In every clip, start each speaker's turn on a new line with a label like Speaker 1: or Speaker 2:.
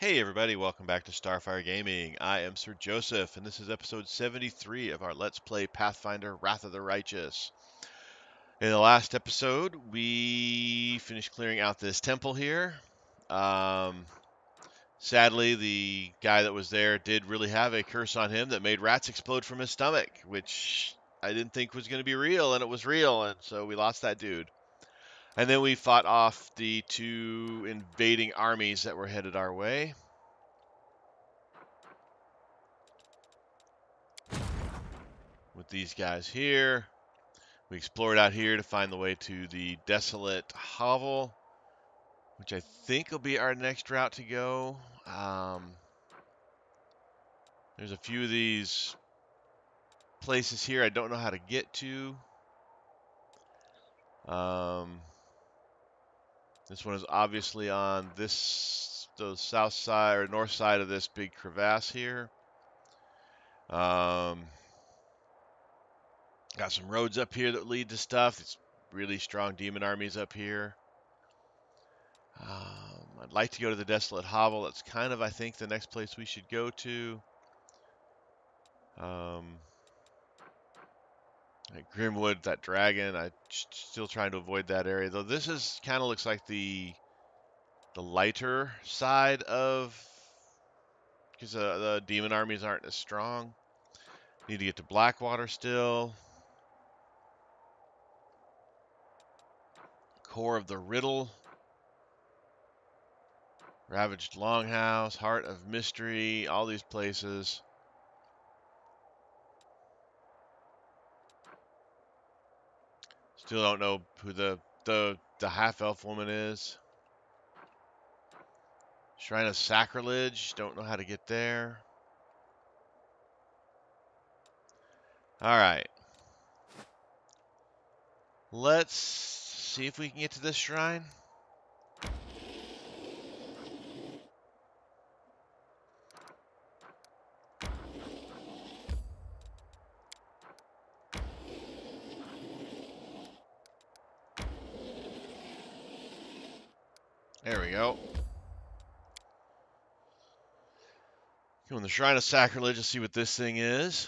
Speaker 1: Hey everybody, welcome back to Starfyre Gaming. I am Sir Joseph, and this is episode 73 of our Let's Play Pathfinder Wrath of the Righteous. In the last episode, we finished clearing out this temple here. Sadly, the guy that was there did really have a curse on him that made rats explode from his stomach, which I didn't think was going to be real, and it was real, and so we lost that dude. And then we fought off the two invading armies that were headed our way. With these guys here. We explored out here to find the way to the desolate hovel, which I think will be our next route to go. There's a few of these places here I don't know how to get to. This one is obviously on the south side or north side of this big crevasse here. Got some roads up here that lead to stuff. It's really strong demon armies up here. I'd like to go to the Desolate Hovel. That's kind of, I think, the next place we should go to. Grimwood, that dragon, I'm still trying to avoid that area. Though this is kind of looks like the lighter side of, because the demon armies aren't as strong. Need to get to Blackwater still. Core of the Riddle. Ravaged Longhouse, Heart of Mystery, all these places. Still don't know who the half-elf woman is. Shrine of Sacrilege, don't know how to get there. Alright. Let's see if we can get to this shrine. There we go. Go in the Shrine of Sacrilege and see what this thing is.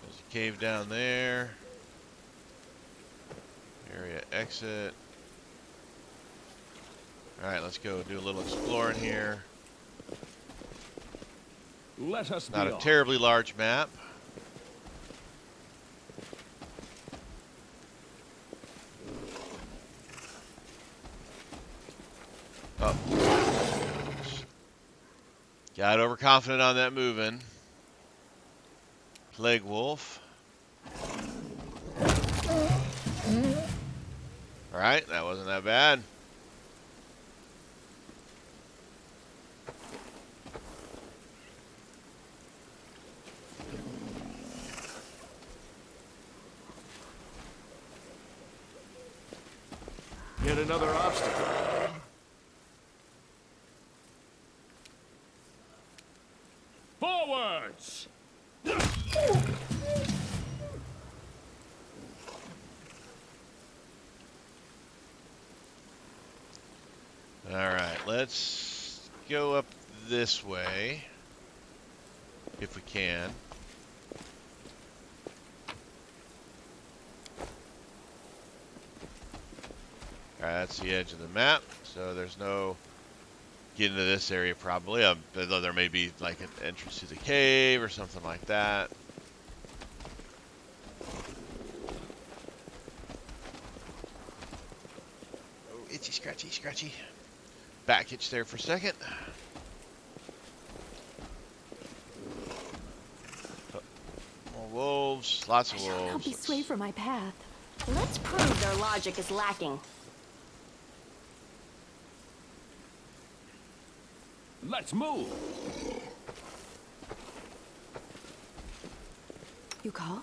Speaker 1: There's a cave down there. Area exit. Alright, let's go do a little exploring here.
Speaker 2: Let us
Speaker 1: Not
Speaker 2: be
Speaker 1: a
Speaker 2: off.
Speaker 1: terribly large map. Oh. Got overconfident on that moving. Plague Wolf. Alright, that wasn't that bad.
Speaker 2: Yet another obstacle. Forwards!
Speaker 1: Alright, let's go up this way. If we can. Alright, that's the edge of the map, so there's no getting to this area probably, though there may be like an entrance to the cave or something like that. Oh, itchy, scratchy, scratchy. Back itch there for a second. Oh, more wolves, lots of
Speaker 3: I shall not
Speaker 1: wolves.
Speaker 3: be swayed from my path.
Speaker 4: Let's prove their logic is lacking.
Speaker 2: Let's move!
Speaker 3: You called?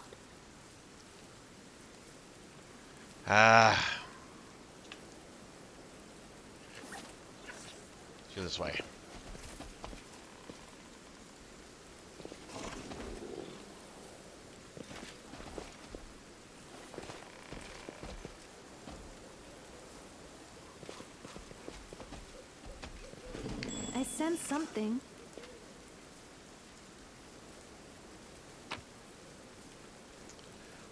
Speaker 1: go this way.
Speaker 3: I sense something.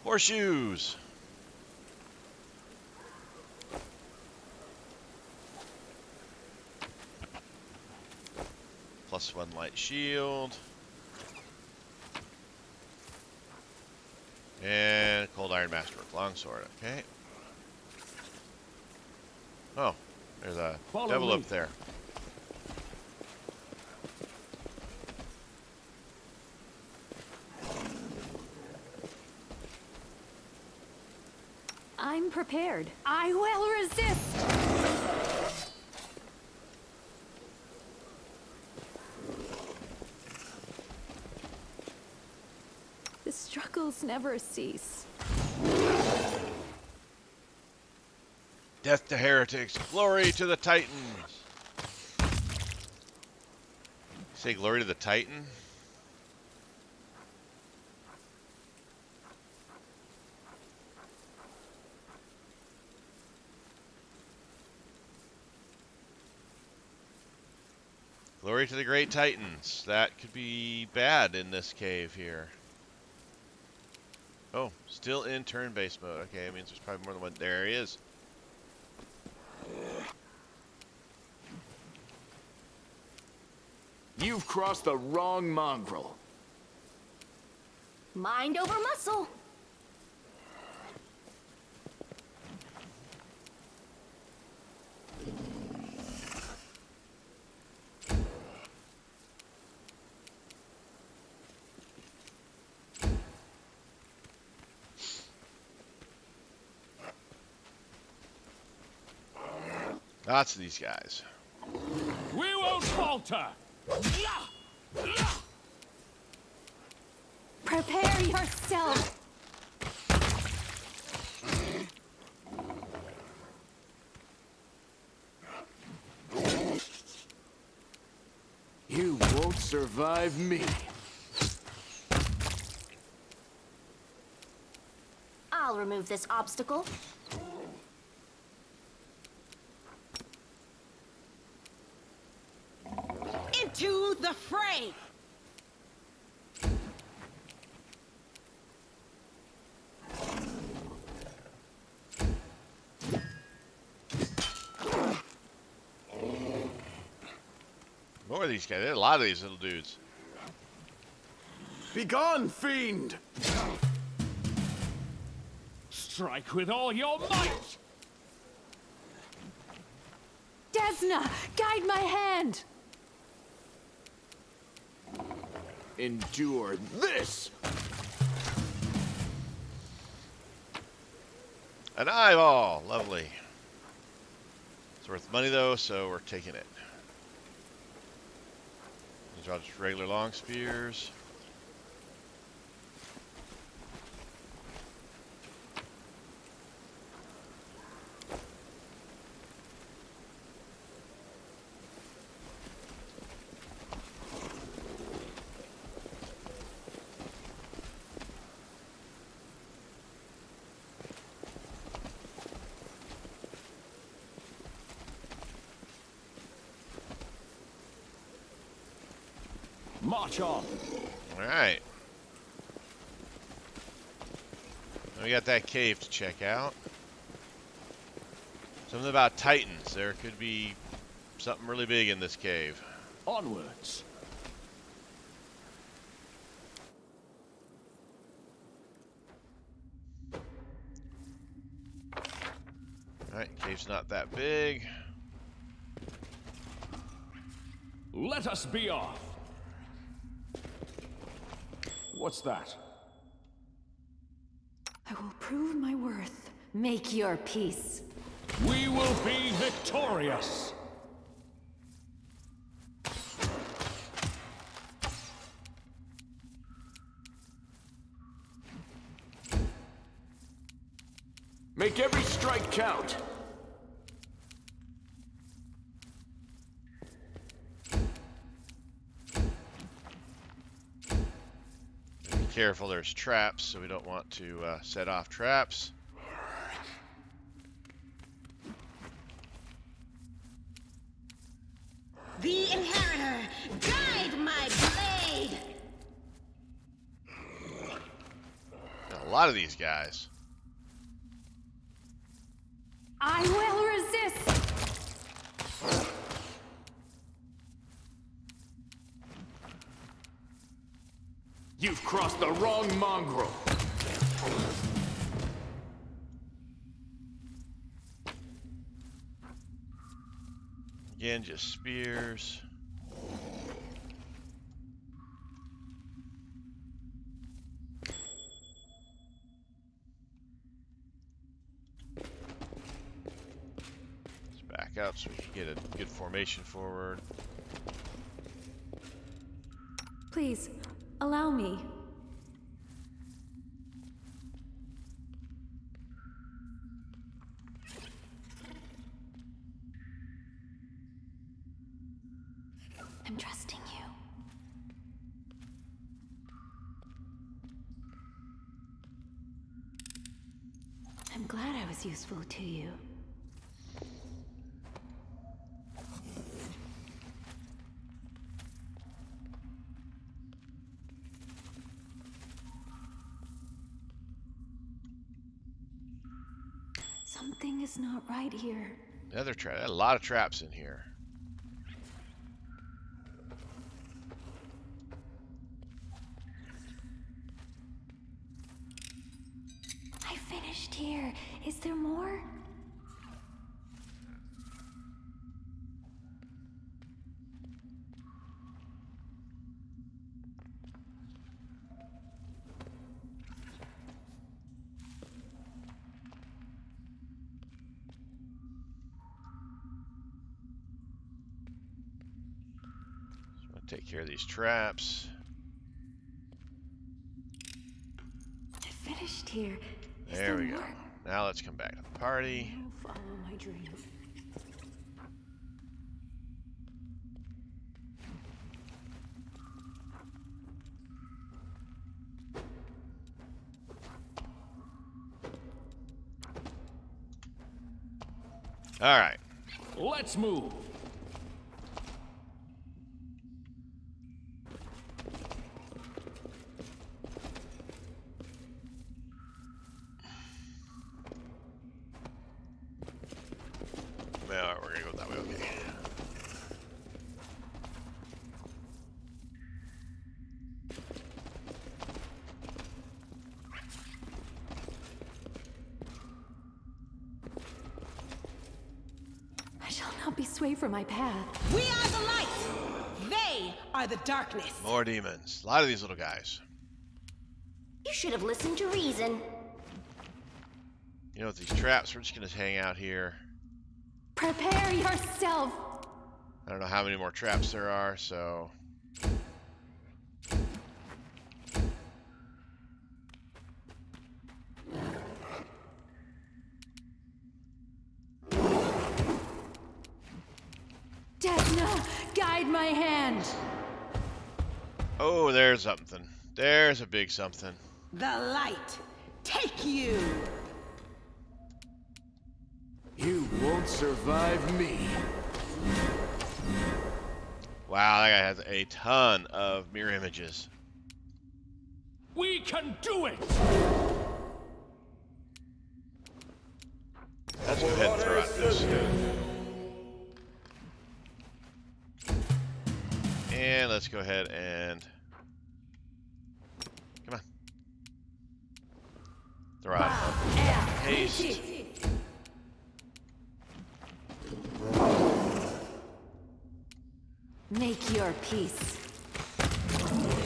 Speaker 1: Horseshoes! +1 light shield. And cold iron masterwork. Longsword, okay. Oh, there's a
Speaker 2: Follow
Speaker 1: devil
Speaker 2: me.
Speaker 1: up there.
Speaker 3: I'm prepared. I will resist! The struggles never cease.
Speaker 1: Death to heretics, glory to the Titans. Say glory to the Titan? Glory to the great Titans. That could be bad in this cave here. Oh, still in turn-based mode. Okay, that means there's probably more than one. There he is.
Speaker 2: You've crossed the wrong mongrel.
Speaker 4: Mind over muscle.
Speaker 1: Lots of these guys.
Speaker 2: We won't falter!
Speaker 3: Prepare yourself!
Speaker 2: You won't survive me.
Speaker 4: I'll remove this obstacle.
Speaker 5: Into the fray!
Speaker 1: More of these guys. There's a lot of these little dudes.
Speaker 2: Begone, fiend! Strike with all your might!
Speaker 3: Desna, guide my hand!
Speaker 2: Endure this!
Speaker 1: An eyeball. Lovely. It's worth money, though, so we're taking it. These are just regular long spears.
Speaker 2: March on!
Speaker 1: Alright. We got that cave to check out. Something about Titans. There could be something really big in this cave.
Speaker 2: Onwards!
Speaker 1: Alright, cave's not that big.
Speaker 2: Let us be off! What's that?
Speaker 3: I will prove my worth. Make your peace.
Speaker 2: We will be victorious! Make every strike count!
Speaker 1: careful, there's traps, so we don't want to set off traps.
Speaker 5: The Inheritor, guide my blade!
Speaker 1: Got a lot of these guys.
Speaker 3: I will resist!
Speaker 2: You've crossed the wrong mongrel.
Speaker 1: Again, just spears. Let's back up so we can get a good formation forward.
Speaker 3: Please, allow me. I'm trusting you. I'm glad I was useful to you. Something is not right here.
Speaker 1: Another trap. A lot of traps in here.
Speaker 3: I finished here. Is there more?
Speaker 1: Take care of these traps.
Speaker 3: I finished here. Is
Speaker 1: There we go.
Speaker 3: more?
Speaker 1: Now let's come back to the party.
Speaker 3: I'll follow my dream.
Speaker 1: All right.
Speaker 2: Let's move.
Speaker 1: Well, we're gonna go that way. Okay.
Speaker 3: I shall not be swayed from my path.
Speaker 5: We are the light! They are the darkness!
Speaker 1: More demons. A lot of these little guys.
Speaker 4: You should have listened to reason.
Speaker 1: You know, with these traps, we're just gonna hang out here.
Speaker 3: Prepare yourself!
Speaker 1: I don't know how many more traps there are, so...
Speaker 3: Desna, guide my hand!
Speaker 1: Oh, there's something. There's a big something.
Speaker 5: The light! Take you!
Speaker 2: You won't survive me.
Speaker 1: Wow, that guy has a ton of mirror images.
Speaker 2: We can do it!
Speaker 1: Let's go ahead and throw out this. And let's go ahead and... Come on. Throw out haste.
Speaker 3: Make your peace.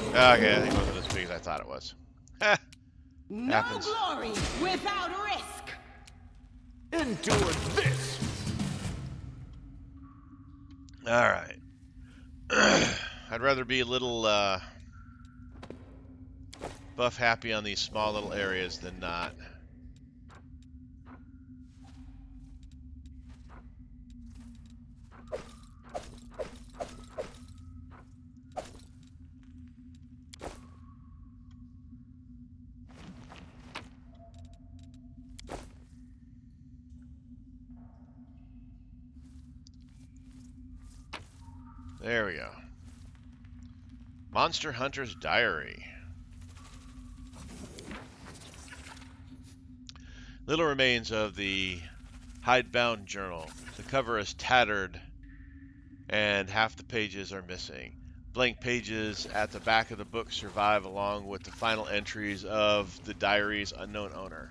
Speaker 1: Okay, I think it wasn't as big as I thought it was.
Speaker 5: No
Speaker 1: Happens.
Speaker 5: glory without risk!
Speaker 2: Endure this!
Speaker 1: Alright. I'd rather be a little buff happy on these small little areas than not. There we go. Monster Hunter's Diary. Little remains of the hidebound journal. The cover is tattered and half the pages are missing. Blank pages at the back of the book survive along with the final entries of the diary's unknown owner.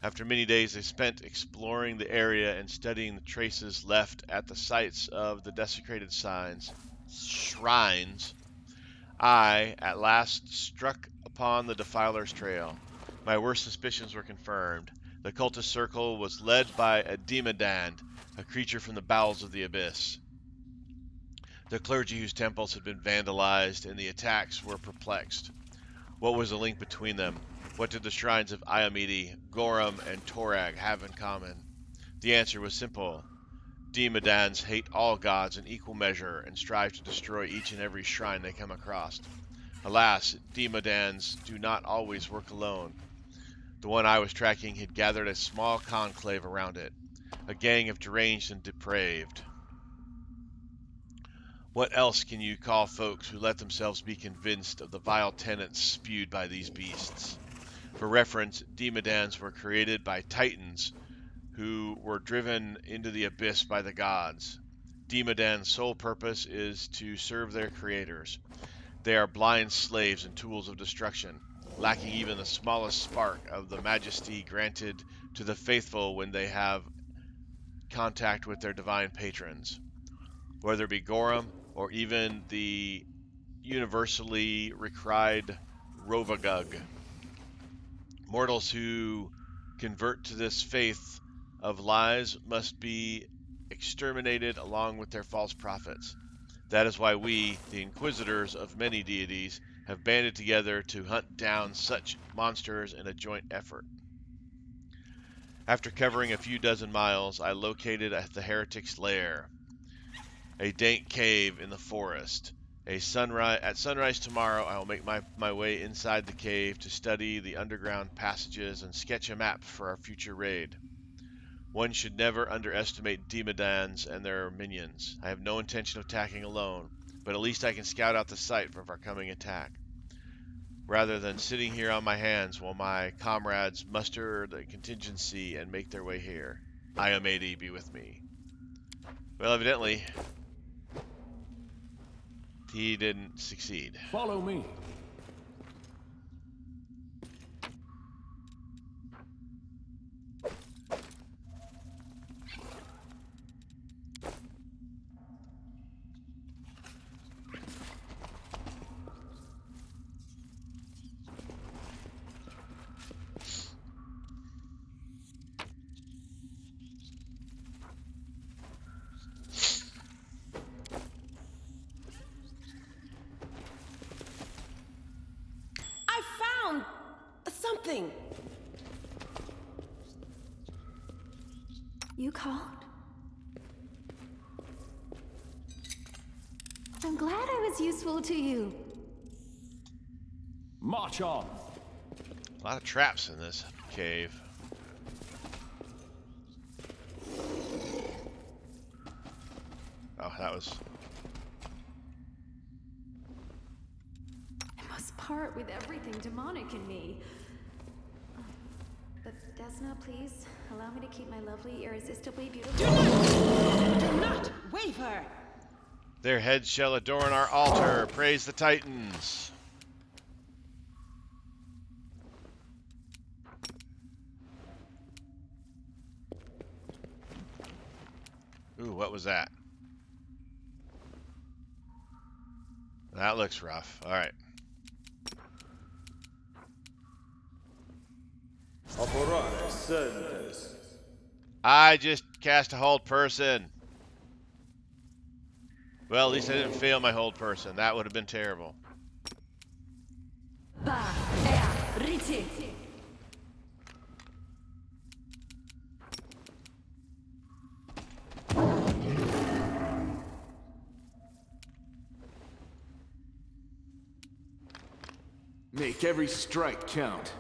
Speaker 1: After many days they spent exploring the area and studying the traces left at the sites of the desecrated shrines, I, at last, struck upon the Defiler's trail. My worst suspicions were confirmed. The cultist circle was led by a Demodand, a creature from the bowels of the abyss. The clergy whose temples had been vandalized and the attacks were perplexed. What was the link between them? What did the shrines of Iomede, Gorum, and Torag have in common? The answer was simple. Demodands hate all gods in equal measure and strive to destroy each and every shrine they come across. Alas, Demodands do not always work alone. The one I was tracking had gathered a small conclave around it, a gang of deranged and depraved. What else can you call folks who let themselves be convinced of the vile tenets spewed by these beasts? For reference, Demodands were created by Titans who were driven into the abyss by the gods. Demodan's sole purpose is to serve their creators. They are blind slaves and tools of destruction, lacking even the smallest spark of the majesty granted to the faithful when they have contact with their divine patrons. Whether it be Gorum or even the universally recried Rovagug. Mortals who convert to this faith of lies must be exterminated along with their false prophets. That is why we, the inquisitors of many deities, have banded together to hunt down such monsters in a joint effort. After covering a few dozen miles, I located the heretic's lair, a dank cave in the forest. At sunrise tomorrow, I will make my way inside the cave to study the underground passages and sketch a map for our future raid. One should never underestimate Demodands and their minions. I have no intention of attacking alone, but at least I can scout out the site for our coming attack, rather than sitting here on my hands while my comrades muster the contingency and make their way here. Iomede be with me. Well, evidently, he didn't succeed.
Speaker 2: Follow me.
Speaker 5: I found something.
Speaker 3: You called? I'm glad I was useful to you.
Speaker 2: March on.
Speaker 1: A lot of traps in this cave. Oh, that was...
Speaker 3: I must part with everything demonic in me. But Desna, please, allow me to keep my lovely, irresistibly beautiful...
Speaker 5: Do not waver.
Speaker 1: Their heads shall adorn our altar. Praise the Titans. Ooh, what was that? That looks rough. All right. I just cast a hold person. Well, at least I didn't fail my hold person. That would have been terrible.
Speaker 2: Make every strike count.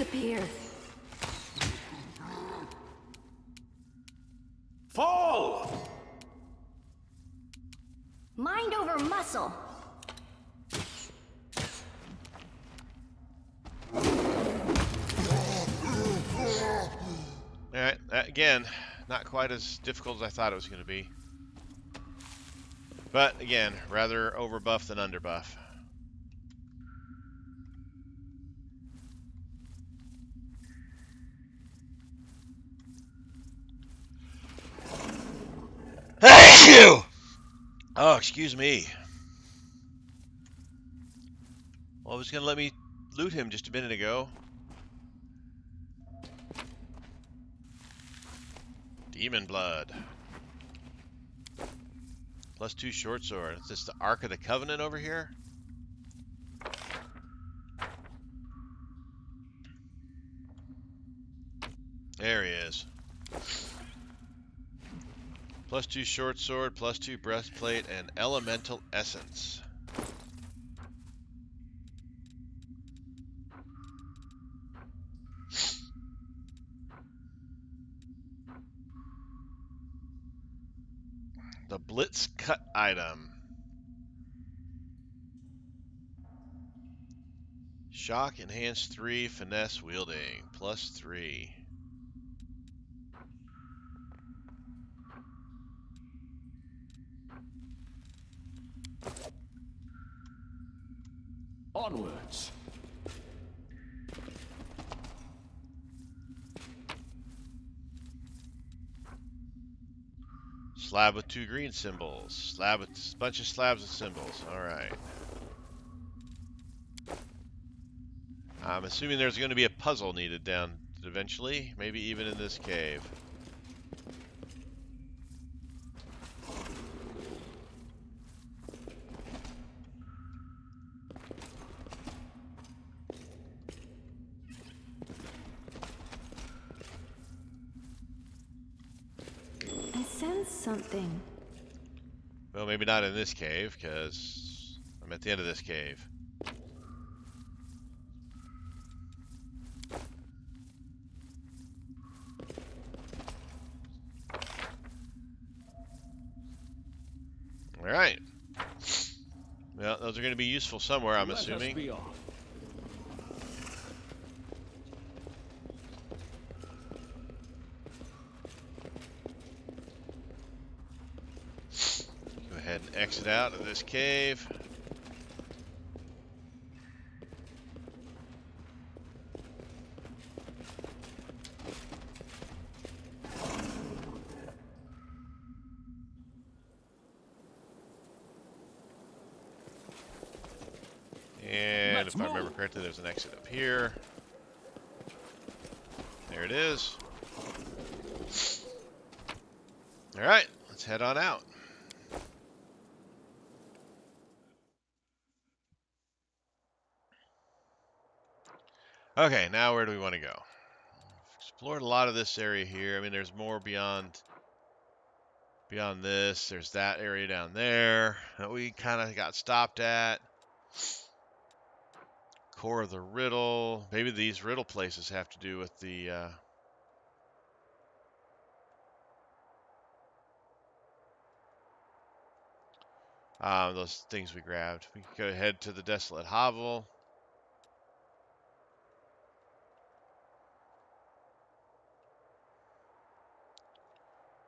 Speaker 3: disappear.
Speaker 2: Fall!
Speaker 4: Mind over muscle.
Speaker 1: Alright, again, not quite as difficult as I thought it was going to be. But, again, rather overbuff than underbuff. Thank you! Oh, excuse me. Well, it was going to let me loot him just a minute ago. Demon blood. +2 short sword. Is this the Ark of the Covenant over here? There he is. +2 short sword, +2 breastplate, and elemental essence. The Blitz Cut item. Shock enhanced 3, finesse wielding, +3.
Speaker 2: Onwards.
Speaker 1: Slab with 2 green symbols. Slab with a bunch of slabs with symbols. Alright. I'm assuming there's going to be a puzzle needed down eventually. Maybe even in this cave.
Speaker 3: I sense something.
Speaker 1: Well, maybe not in this cave, because I'm at the end of this cave. Alright. Well, those are going to be useful somewhere, I'm assuming.
Speaker 2: Let us be off.
Speaker 1: Go ahead and exit out of this cave. And if I remember correctly, there's an exit up here. There it is. Alright, let's head on out. Okay, now where do we want to go? Explored a lot of this area here. I mean, there's more beyond this. There's that area down there that we kind of got stopped at. Core of the riddle. Maybe these riddle places have to do with the those things we grabbed. We could go ahead to the desolate hovel.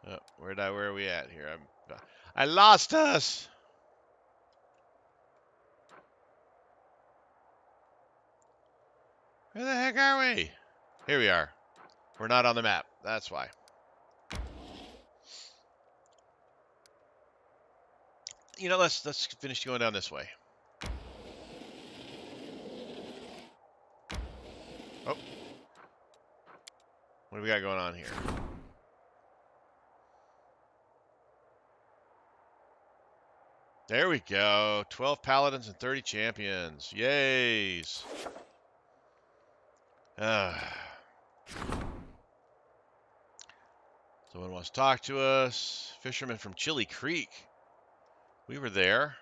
Speaker 1: Oh, where are we at here? I lost us. Where the heck are we? Here we are. We're not on the map. That's why. You know, let's finish going down this way. Oh. What do we got going on here? There we go. 12 paladins and 30 champions. Yays. Someone wants to talk to us. Fisherman from Chili Creek. We were there.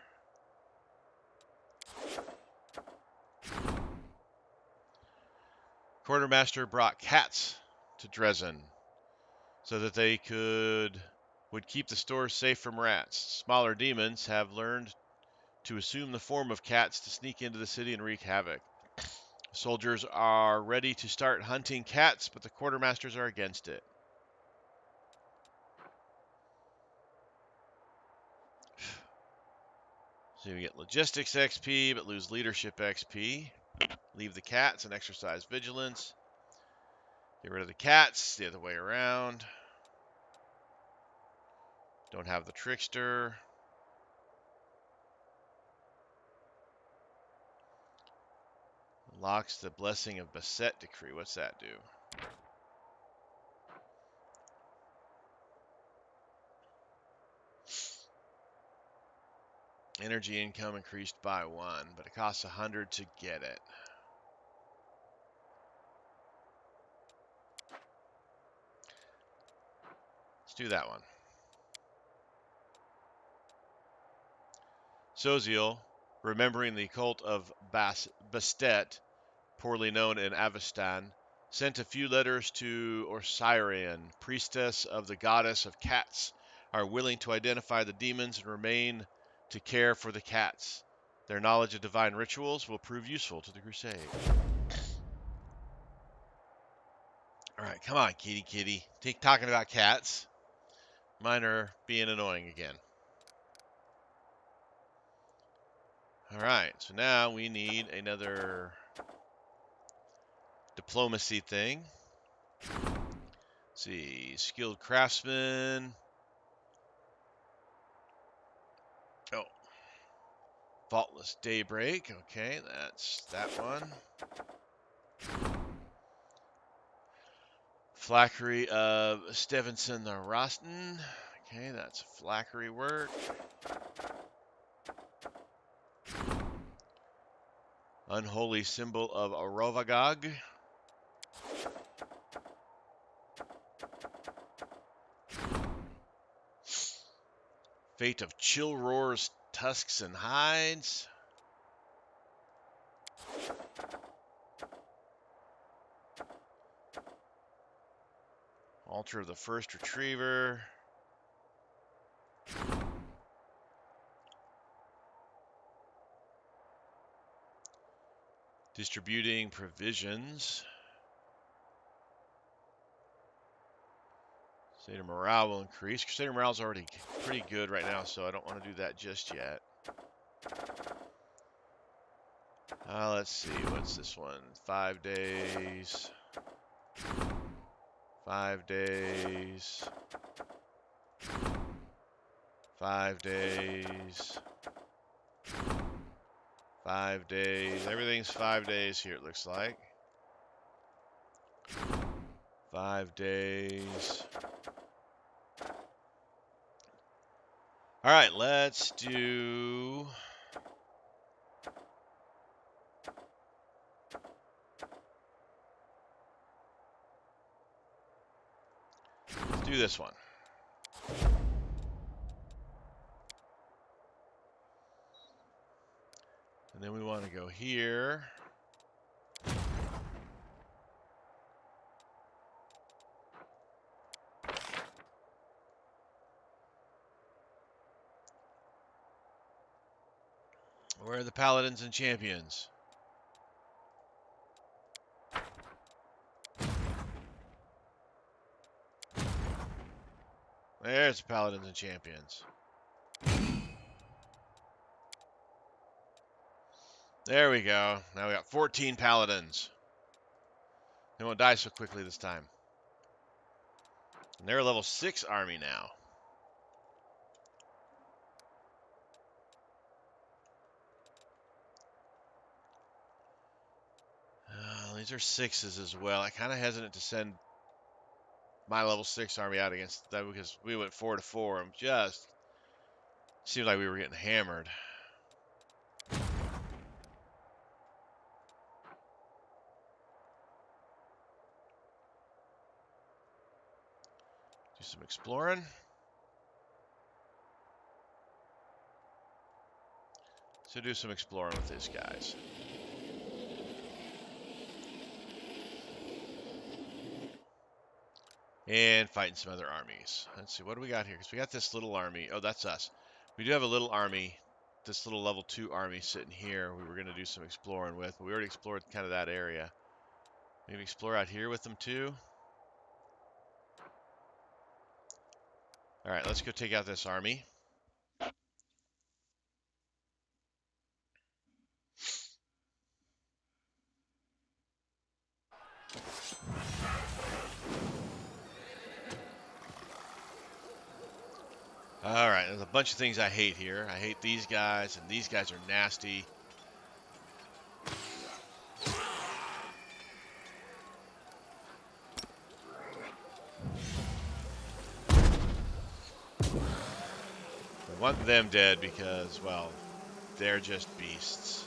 Speaker 1: Quartermaster brought cats to Dresden so that they would keep the stores safe from rats. Smaller demons have learned to assume the form of cats to sneak into the city and wreak havoc. Soldiers are ready to start hunting cats, but the quartermasters are against it. So we get logistics XP, but lose leadership XP. Leave the cats and exercise vigilance. Get rid of the cats, the other way around. Don't have the trickster. Unlocks the blessing of Beset decree. What's that do? Energy income increased by 1, but it costs 100 to get it. Let's do that one. Soziel, remembering the cult of Bastet, poorly known in Avestan, sent a few letters to Osirian, priestess of the goddess of cats, are willing to identify the demons and remain to care for the cats. Their knowledge of divine rituals will prove useful to the crusade. All right, come on, kitty kitty. Take talking about cats. Mine are being annoying again. All right, so now we need another diplomacy thing. Let's see, skilled craftsman. Oh, faultless daybreak. Okay, that's that one. Flackery of Stevenson the Rosten. Okay, that's flackery work. Unholy symbol of Arovagog. Fate of Chill Roar's tusks and hides. Altar of the First Retriever. Distributing provisions. Crusader morale will increase. Crusader morale is already pretty good right now, so I don't want to do that just yet. Let's see. What's this one? 5 days. 5 days. 5 days. 5 days. Everything's 5 days here, it looks like. 5 days. All right, let's do... Let's do this one. And then we want to go here. Where are the paladins and champions? There's the paladins and champions. There we go. Now we got 14 paladins. They won't die so quickly this time. And they're a level 6 army now. These are 6s as well. I kind of hesitant to send my level 6 army out against that because we went 4 to 4. I'm just seemed like we were getting hammered. Do some exploring. So do some exploring with these guys. and fighting some other armies. Let's see, what do we got here? Because we got this little army. Oh, that's us. We do have a little army, this little level 2 army sitting here. We were going to do some exploring with, but we already explored kind of that area. Maybe explore out here with them too. All right, let's go take out this army. All right, there's a bunch of things I hate here. I hate these guys, and these guys are nasty. I want them dead because, well, they're just beasts.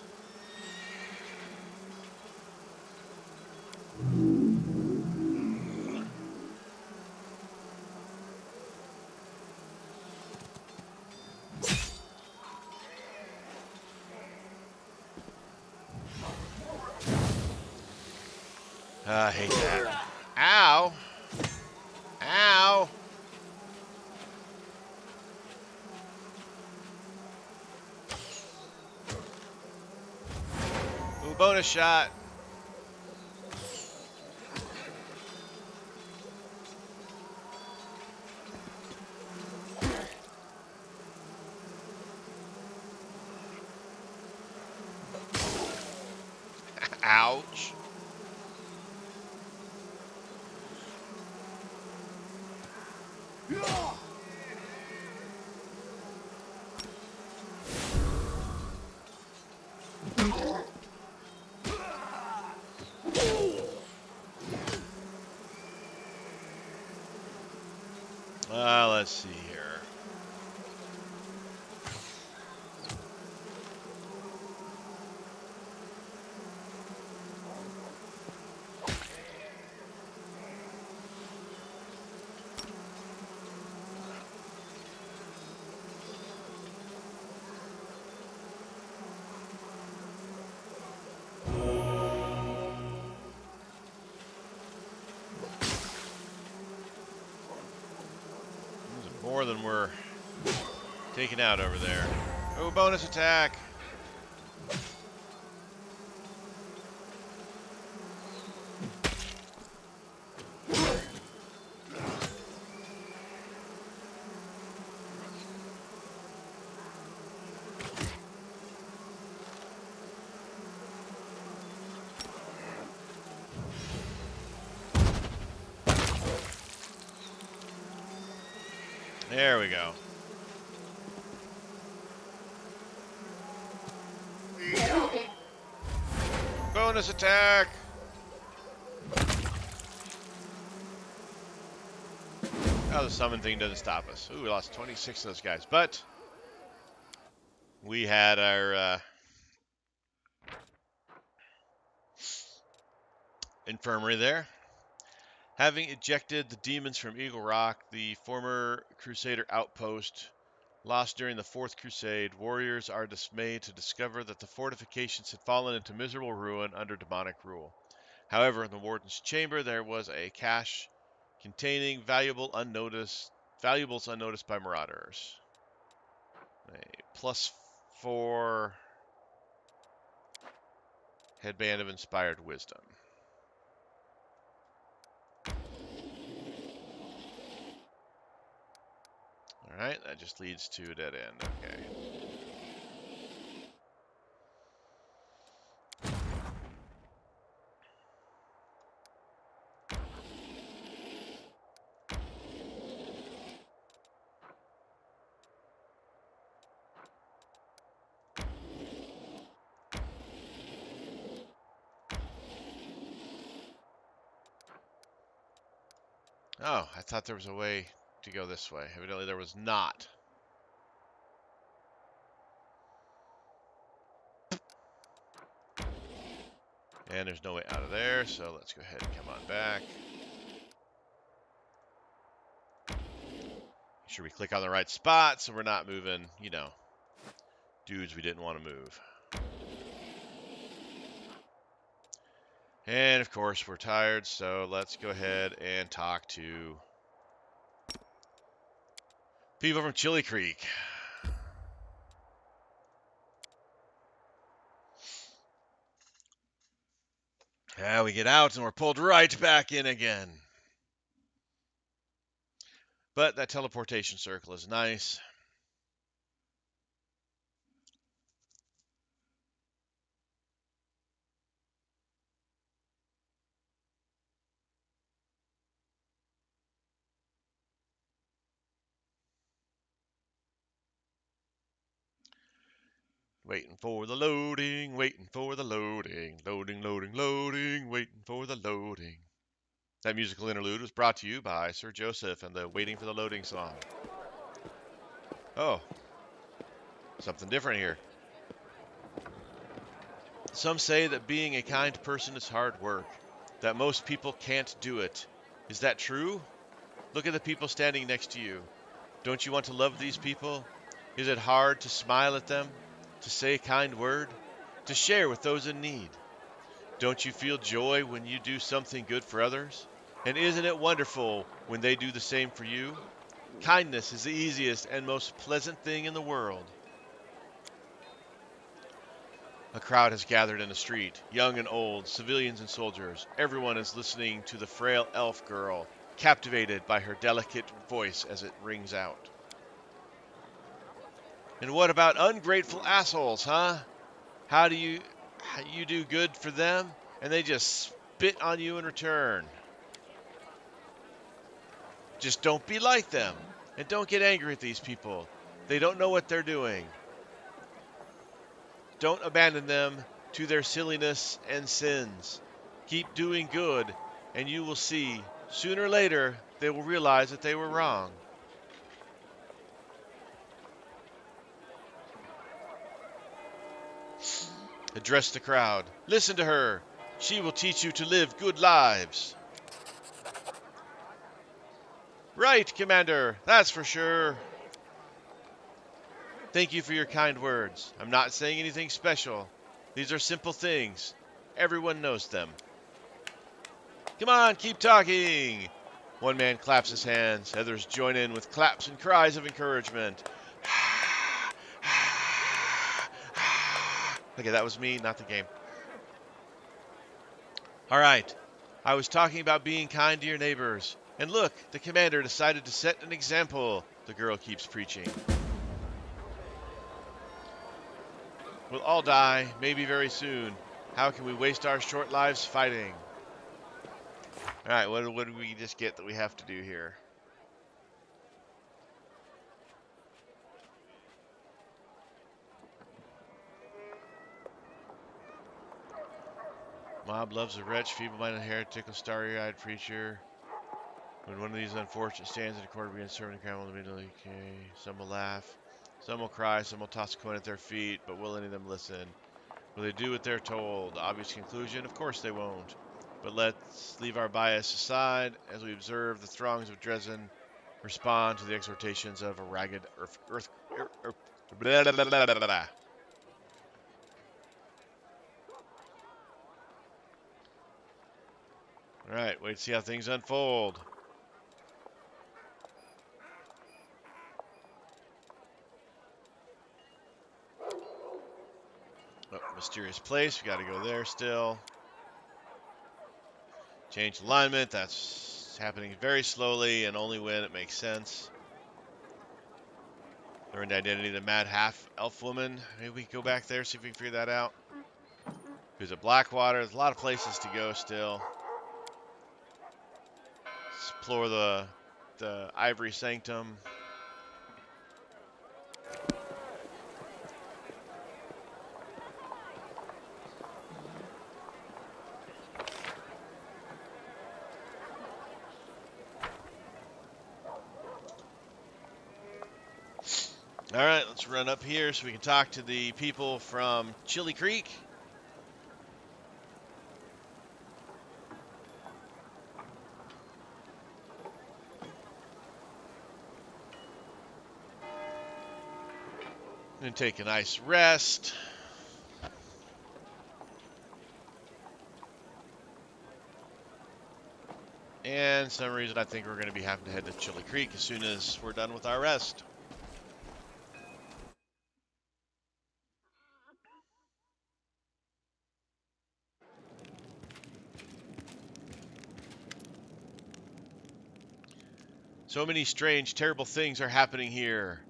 Speaker 1: I hate that. Ow! Ow! Ooh, bonus shot. Ouch. Let's see here. More than we're taking out over there. Oh, bonus attack. There we go. Bonus attack. Oh, the summon thing doesn't stop us. Ooh, we lost 26 of those guys, but we had our infirmary there. Having ejected the demons from Eagle Rock, the former Crusader outpost lost during the Fourth Crusade, warriors are dismayed to discover that the fortifications had fallen into miserable ruin under demonic rule. However, in the Warden's chamber, there was a cache containing valuables unnoticed by marauders. A +4 headband of inspired wisdom. Alright, that just leads to a dead end. Okay. Oh, I thought there was a way to go this way. Evidently there was not. And there's no way out of there, so let's go ahead and come on back. Make sure we click on the right spot so we're not moving, you know, dudes we didn't want to move. And of course we're tired, so let's go ahead and talk to People from Chili Creek. Yeah, we get out and we're pulled right back in again. But that teleportation circle is nice. Waiting for the loading, waiting for the loading, loading, loading, loading, waiting for the loading. That musical interlude was brought to you by Sir Joseph and the Waiting for the Loading song. Oh, something different here. Some say that being a kind person is hard work, that most people can't do it. Is that true? Look at the people standing next to you. Don't you want to love these people? Is it hard to smile at them, to say a kind word, to share with those in need? Don't you feel joy when you do something good for others? And isn't it wonderful when they do the same for you? Kindness is the easiest and most pleasant thing in the world. A crowd has gathered in the street, young and old, civilians and soldiers. Everyone is listening to the frail elf girl, captivated by her delicate voice as it rings out. And what about ungrateful assholes, huh? How do you do good for them and they just spit on you in return? Just don't be like them and don't get angry at these people. They don't know what they're doing. Don't abandon them to their silliness and sins. Keep doing good and you will see, sooner or later, they will realize that they were wrong. Address the crowd. Listen to her. She will teach you to live good lives. Right, Commander. That's for sure. Thank you for your kind words. I'm not saying anything special. These are simple things. Everyone knows them. Come on, keep talking. One man claps his hands. Others join in with claps and cries of encouragement. Okay, that was me, not the game. All right. I was talking about being kind to your neighbors. And look, the commander decided to set an example, the girl keeps preaching. We'll all die, maybe very soon. How can we waste our short lives fighting? All right, what did we just get that we have to do here? Mob loves a wretch, feeble-minded heretic, a starry-eyed preacher. When one of these unfortunate stands in a court of being served in the crown will immediately decay. Some will laugh, some will cry, some will toss a coin at their feet, but will any of them listen? Will they do what they're told? Obvious conclusion, of course they won't. But let's leave our bias aside as we observe the throngs of Dresden respond to the exhortations of a ragged blah, blah, blah, blah, blah, blah. All right, wait to see how things unfold. Oh, mysterious place, we got to go there still. Change alignment, that's happening very slowly and only when it makes sense. Learned identity of the mad half-elf woman. Maybe we can go back there, see if we can figure that out. Visit Blackwater, there's a lot of places to go still. Explore the Ivory Sanctum. All right, let's run up here so we can talk to the people from Chili Creek. And take a nice rest. And for some reason I think we're going to be having to head to Chili Creek as soon as we're done with our rest. So many strange, terrible things are happening here.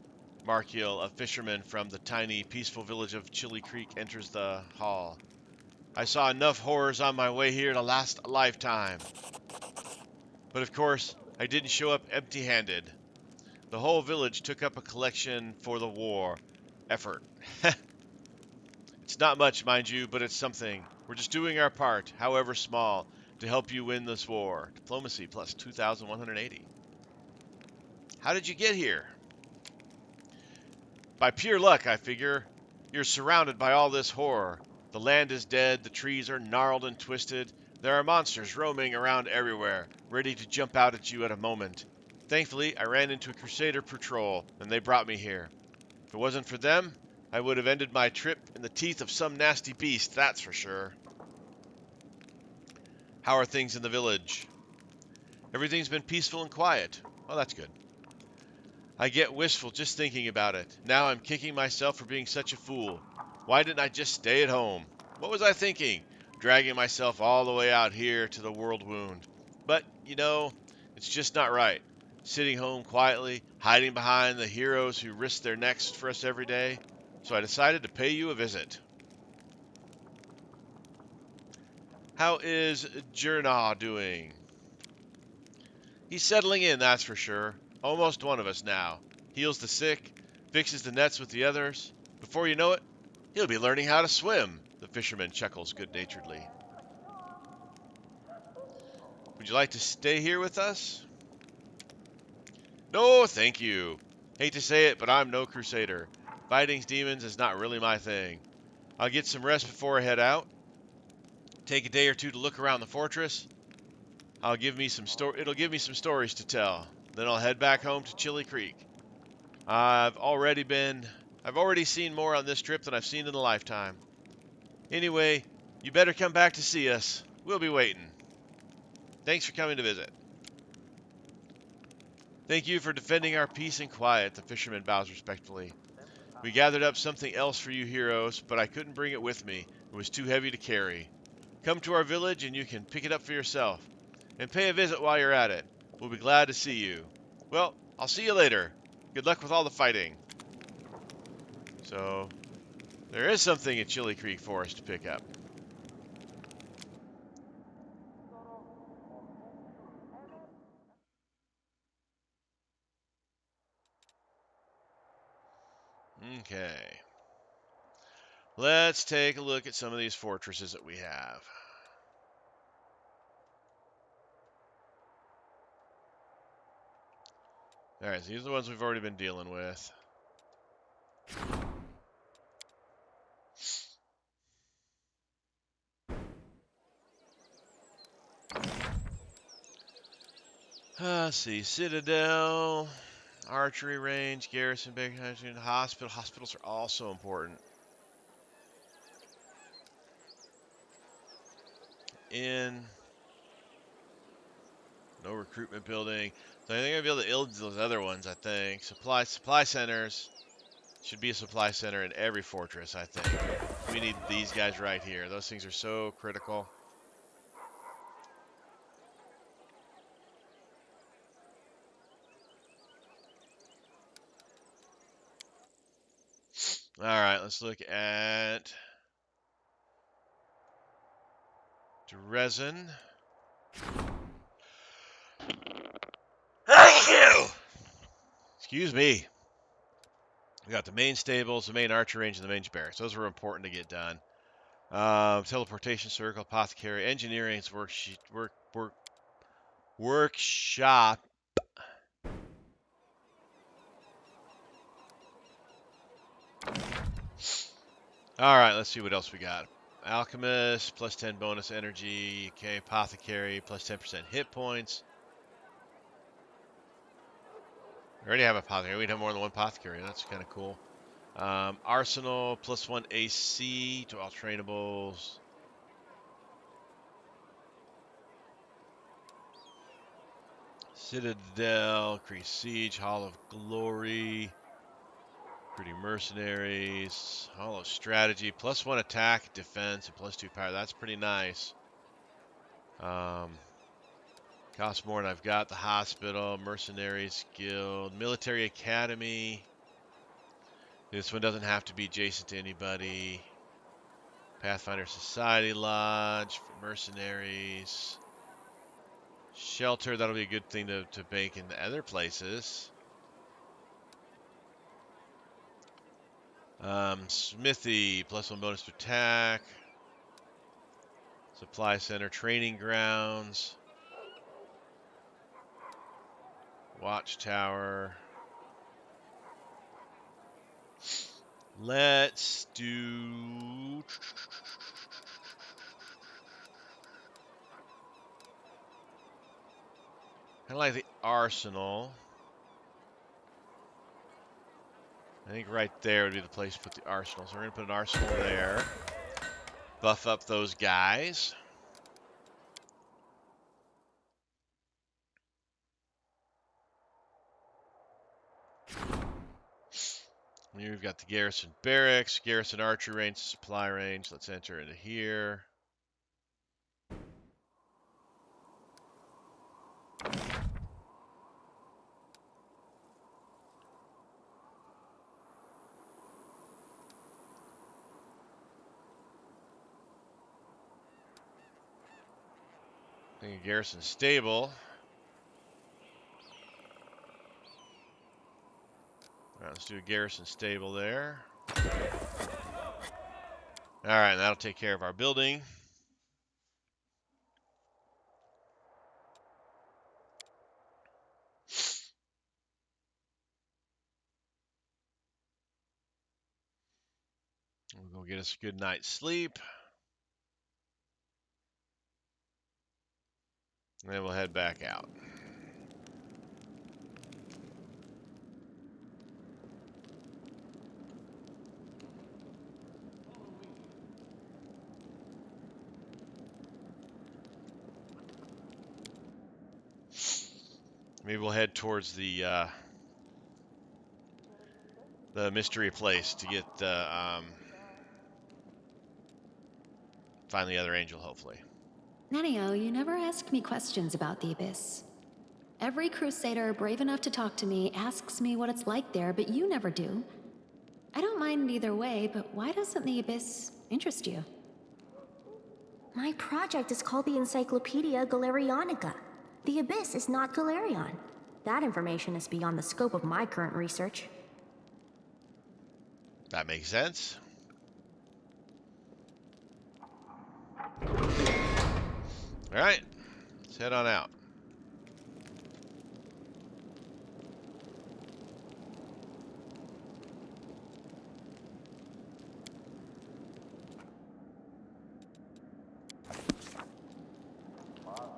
Speaker 1: Markiel, a fisherman from the tiny, peaceful village of Chili Creek, enters the hall. I saw enough horrors on my way here to last a lifetime. But of course, I didn't show up empty-handed. The whole village took up a collection for the war effort. It's not much, mind you, but it's something. We're just doing our part, however small, to help you win this war. Diplomacy plus 2,180. How did you get here? By pure luck, I figure. You're surrounded by all this horror. The land is dead, the trees are gnarled and twisted. There are monsters roaming around everywhere, ready to jump out at you at a moment. Thankfully, I ran into a Crusader patrol, and they brought me here. If it wasn't for them, I would have ended my trip in the teeth of some nasty beast, that's for sure. How are things in the village? Everything's been peaceful and quiet. Oh, that's good. I get wistful just thinking about it. Now I'm kicking myself for being such a fool. Why didn't I just stay at home? What was I thinking? Dragging myself all the way out here to the world wound. But, it's just not right. Sitting home quietly, hiding behind the heroes who risk their necks for us every day. So I decided to pay you a visit. How is Jernah doing? He's settling in, that's for sure. Almost one of us now. Heals the sick, fixes the nets with the others. Before you know it, he'll be learning how to swim. The fisherman chuckles good-naturedly. Would you like to stay here with us? No, thank you. Hate to say it, but I'm no crusader. Fighting demons is not really my thing. I'll get some rest before I head out. Take a day or two to look around the fortress. It'll give me some stories to tell. Then I'll head back home to Chili Creek. I've already seen more on this trip than I've seen in a lifetime. Anyway, you better come back to see us. We'll be waiting. Thanks for coming to visit. Thank you for defending our peace and quiet, the fisherman bows respectfully. We gathered up something else for you heroes, but I couldn't bring it with me. It was too heavy to carry. Come to our village and you can pick it up for yourself. And pay a visit while you're at it. We'll be glad to see you. Well, I'll see you later. Good luck with all the fighting. So, there is something at Chili Creek Forest to pick up. Okay. Let's take a look at some of these fortresses that we have. Alright, so these are the ones we've already been dealing with. Let's see. Citadel, archery range, garrison, barracks, hospital. Hospitals are also important. Inn. No recruitment building. So I think I'll be able to build those other ones, I think. Supply centers. Should be a supply center in every fortress, I think. We need these guys right here. Those things are so critical. Alright, let's look at Resin. Thank you! Excuse me. We got the main stables, the main archer range, and the main barracks. Those were important to get done. Teleportation circle, apothecary, engineering's workshop. Alright, let's see what else we got. Alchemist, plus 10 bonus energy. Okay, apothecary, plus 10% hit points. We already have a apothecary. We'd have more than one apothecary. That's kind of cool. Arsenal, plus 1 AC to all trainables. Citadel, increase siege, Hall of Glory. Pretty mercenaries, Hall of Strategy, plus 1 attack, defense, and plus 2 power. That's pretty nice. Costs more than I've got. The hospital, mercenaries guild, military academy. This one doesn't have to be adjacent to anybody. Pathfinder Society Lodge for mercenaries. Shelter, that'll be a good thing to bank in the other places. Smithy, +1 bonus to attack. Supply center, training grounds. Watchtower. Let's do... kind of like the arsenal. I think right there would be the place to put the arsenal. So we're going to put an arsenal there. Buff up those guys. Here we've got the Garrison Barracks, Garrison Archer range, supply range. Let's enter into here. I think a Garrison Stable. All right, let's do a Garrison Stable there. All right, that'll take care of our building. We'll go get us a good night's sleep. And then we'll head back out. Maybe we'll head towards the mystery place to get find the other angel, hopefully.
Speaker 6: Nenio, you never ask me questions about the Abyss. Every crusader brave enough to talk to me asks me what it's like there, but you never do. I don't mind either way, but why doesn't the Abyss interest you?
Speaker 4: My project is called the Encyclopedia Galerionica. The Abyss is not Galerion. That information is beyond the scope of my current research.
Speaker 1: That makes sense. All right, let's head on out.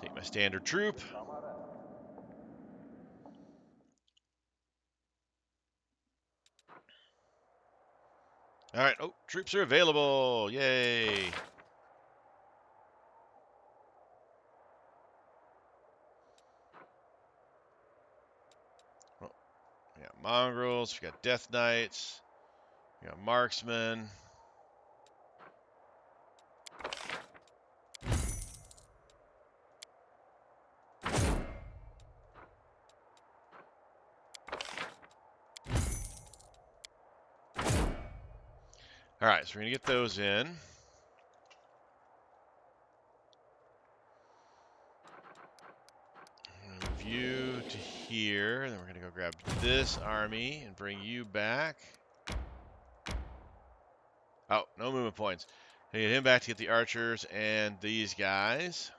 Speaker 1: Take my standard troop. All right, oh, troops are available. Yay. We got mongrels, we got death knights, we got marksmen. All right, so we're gonna get those in. Move you to here, and then we're gonna go grab this army and bring you back. Oh, no movement points. Gonna get him back to get the archers and these guys.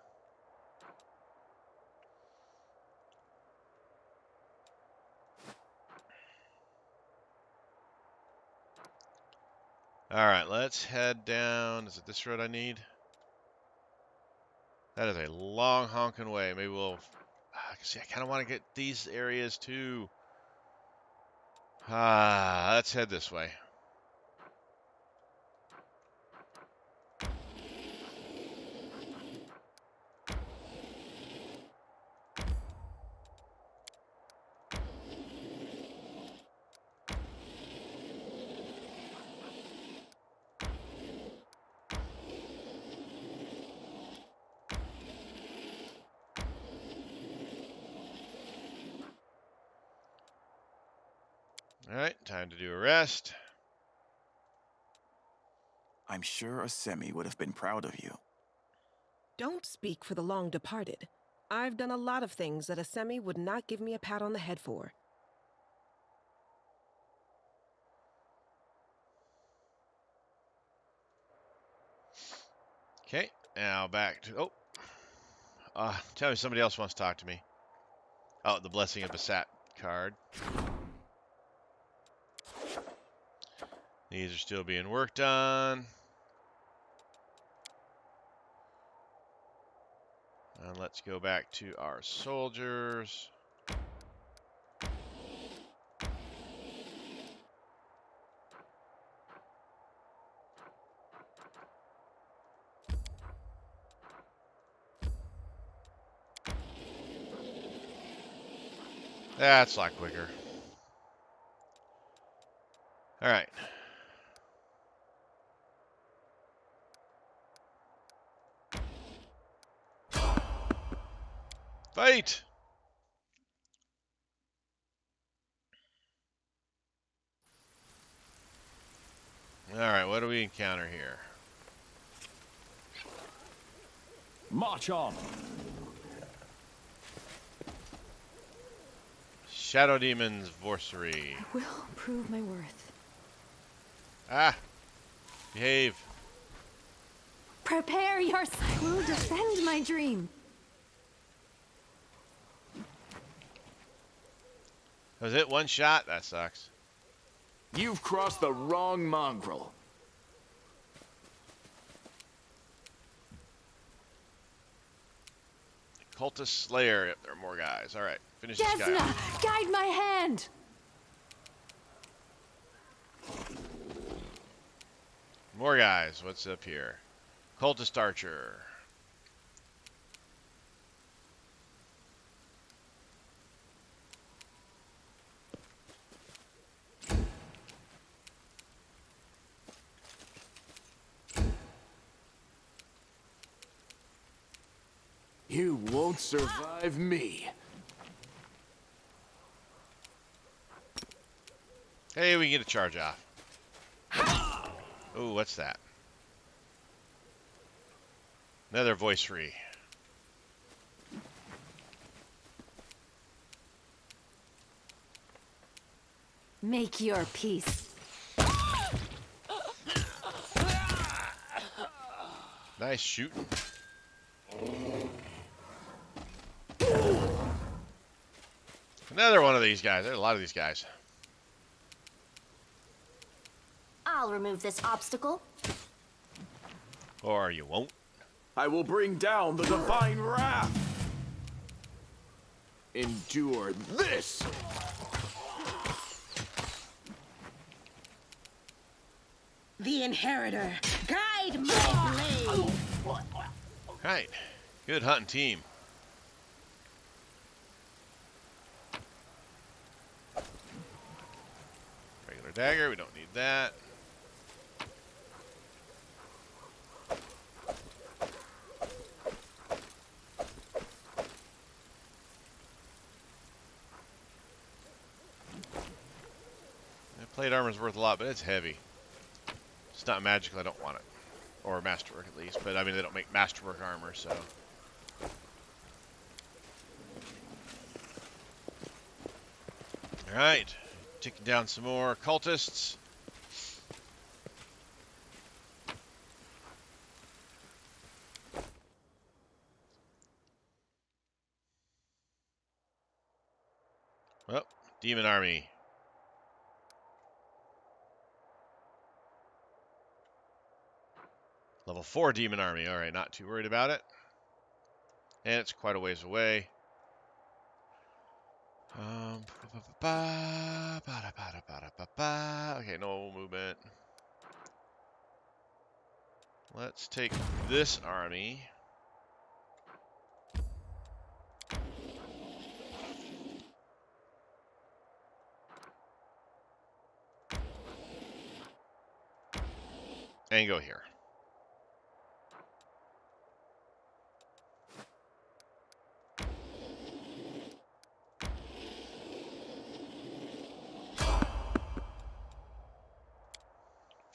Speaker 1: All right, let's head down. Is it this road I need? That is a long honking way. Maybe we'll... see, I kind of want to get these areas too. Let's head this way. Alright, time to do a rest.
Speaker 7: I'm sure Asemi would have been proud of you.
Speaker 5: Don't speak for the long departed. I've done a lot of things that Asemi would not give me a pat on the head for.
Speaker 1: Okay, now back to... tell me somebody else wants to talk to me. Oh, the Blessing of Basat card. These are still being worked on. And let's go back to our soldiers. That's a lot quicker. All right. Fight! All right, what do we encounter here?
Speaker 2: March on.
Speaker 1: Shadow Demon's Vorcery.
Speaker 3: I will prove my worth.
Speaker 1: Ah! Behave.
Speaker 3: Prepare yourself. I will defend my dream.
Speaker 1: Was it one shot? That sucks.
Speaker 2: You've crossed the wrong mongrel.
Speaker 1: Cultist Slayer. Yep, there are more guys. All right, finish this guy.
Speaker 3: Desna, guide my hand.
Speaker 1: More guys. What's up here? Cultist Archer.
Speaker 2: You won't survive me.
Speaker 1: Hey, we can get a charge off. Ooh, what's that? Another voice free.
Speaker 3: Make your peace.
Speaker 1: Nice shooting. Another one of these guys. There's a lot of these guys.
Speaker 4: I'll remove this obstacle.
Speaker 1: Or you won't.
Speaker 2: I will bring down the divine wrath. Endure this.
Speaker 5: The Inheritor, guide my blade!
Speaker 1: Right. Good hunting team. Regular dagger. We don't need that. Plate armor's worth a lot, but it's heavy. It's not magical, I don't want it. Or masterwork at least, but I mean they don't make masterwork armor, so. Alright, taking down some more cultists. Oh, demon army. Level 4 demon army. Alright, not too worried about it. And it's quite a ways away. Okay, no movement. Let's take this army. And go here.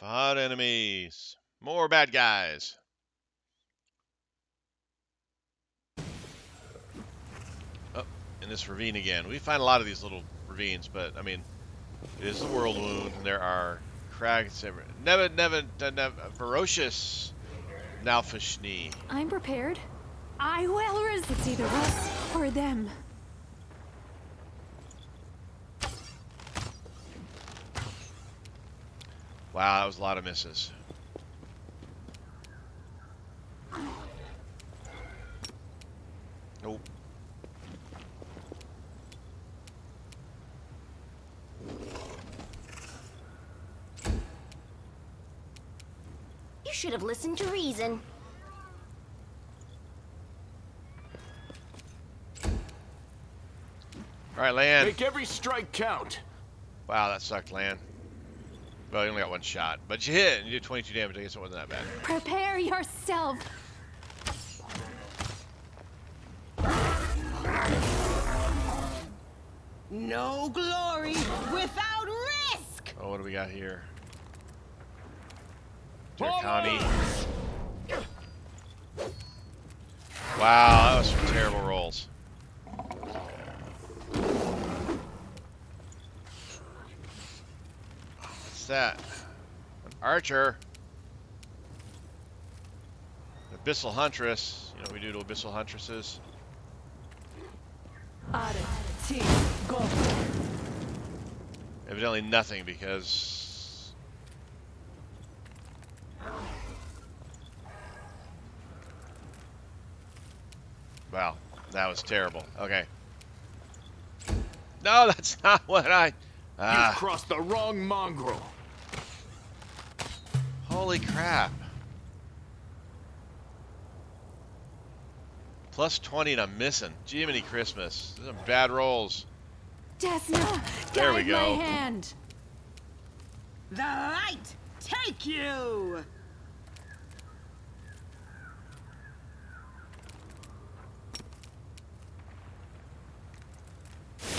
Speaker 1: Fought enemies. More bad guys. Oh, in this ravine again. We find a lot of these little ravines, but I mean, it is the world wound, and there are crags everywhere. Never, ferocious Nalfashni.
Speaker 3: I'm prepared. I will resist. It's either us or them.
Speaker 1: Wow, that was a lot of misses. Nope.
Speaker 4: You should have listened to reason.
Speaker 1: All right, land.
Speaker 2: Make every strike count.
Speaker 1: Wow, that sucked, land. Well, you only got one shot, but you hit and you did 22 damage. I guess it wasn't that bad.
Speaker 3: Prepare yourself.
Speaker 5: No glory without risk!
Speaker 1: Oh, what do we got here? Dirkani. Wow, that was some terrible rolls. What's that? An archer. An abyssal huntress. You know what we do to abyssal huntresses?
Speaker 5: Go.
Speaker 1: Evidently nothing, because... Wow, that was terrible. Okay. No, that's not what I...
Speaker 2: You've crossed the wrong mongrel.
Speaker 1: Holy crap. Plus 20 and I'm missing. Jiminy Christmas. Those are bad rolls.
Speaker 3: Desna,
Speaker 1: There we
Speaker 3: guide
Speaker 1: go.
Speaker 3: my hand.
Speaker 5: The light take you!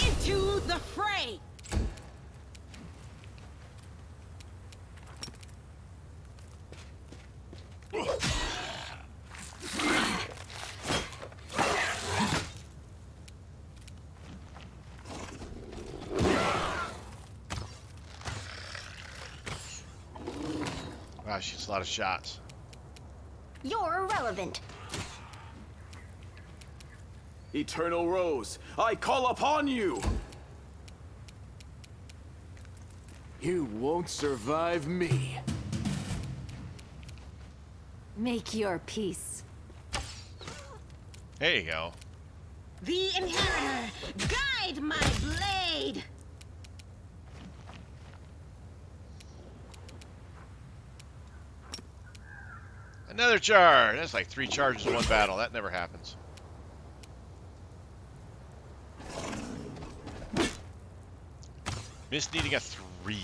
Speaker 5: Into the fray!
Speaker 1: Wow, she's a lot of shots.
Speaker 4: You're irrelevant.
Speaker 7: Eternal Rose, I call upon you!
Speaker 2: You won't survive me.
Speaker 3: Make your peace.
Speaker 1: There you go.
Speaker 5: The Inheritor, guide my blade!
Speaker 1: Another charge. That's like 3 charges in one battle. That never happens. Miss needing a 3.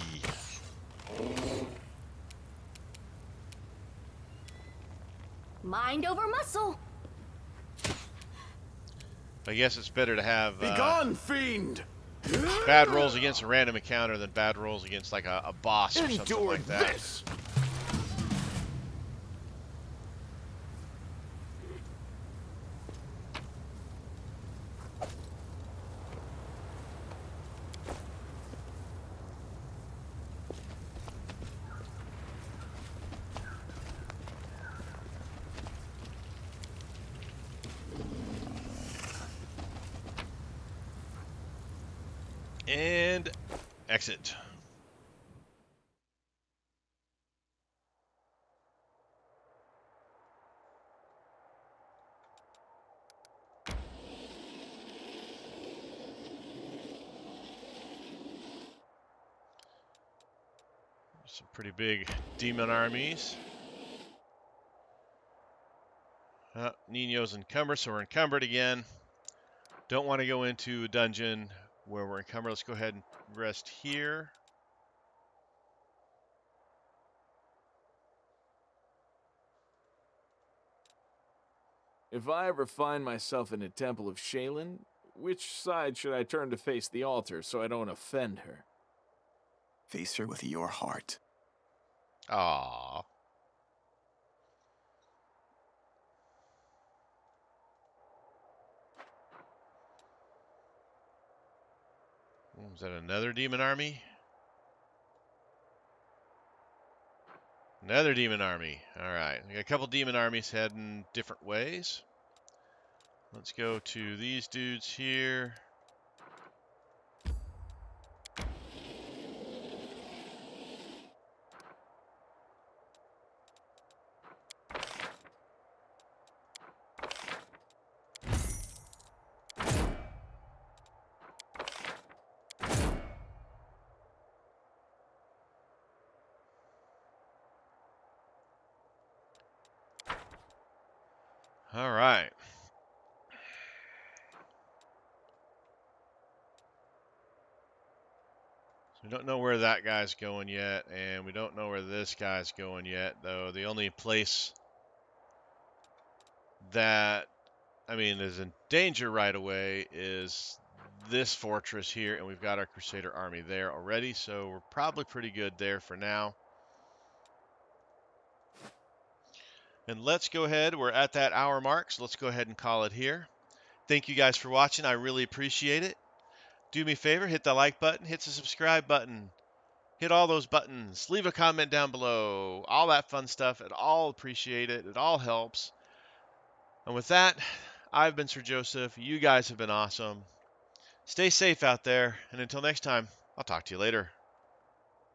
Speaker 4: Mind over muscle.
Speaker 1: I guess it's better to have
Speaker 7: Begone, fiend!
Speaker 1: bad rolls against a random encounter than bad rolls against like a boss or something
Speaker 2: Endure
Speaker 1: like that.
Speaker 2: this.
Speaker 1: And exit. Some pretty big demon armies. Nino's encumbered, so we're encumbered again. Don't want to go into a dungeon where we're encumbered. Let's go ahead and rest here.
Speaker 2: If I ever find myself in a temple of Shaylin, which side should I turn to face the altar so I don't offend her?
Speaker 7: Face her with your heart.
Speaker 1: Aw. Is that another demon army? Another demon army. Alright. We got a couple demon armies heading different ways. Let's go to these dudes here. All right. So we don't know where that guy's going yet, and we don't know where this guy's going yet, though. The only place that, I mean, is in danger right away is this fortress here, and we've got our Crusader army there already, so we're probably pretty good there for now. And let's go ahead. We're at that hour mark, so let's go ahead and call it here. Thank you guys for watching. I really appreciate it. Do me a favor, hit the like button, hit the subscribe button, hit all those buttons, leave a comment down below, all that fun stuff. It all appreciate it. It all helps. And with that, I've been Sir Joseph. You guys have been awesome. Stay safe out there, and until next time, I'll talk to you later.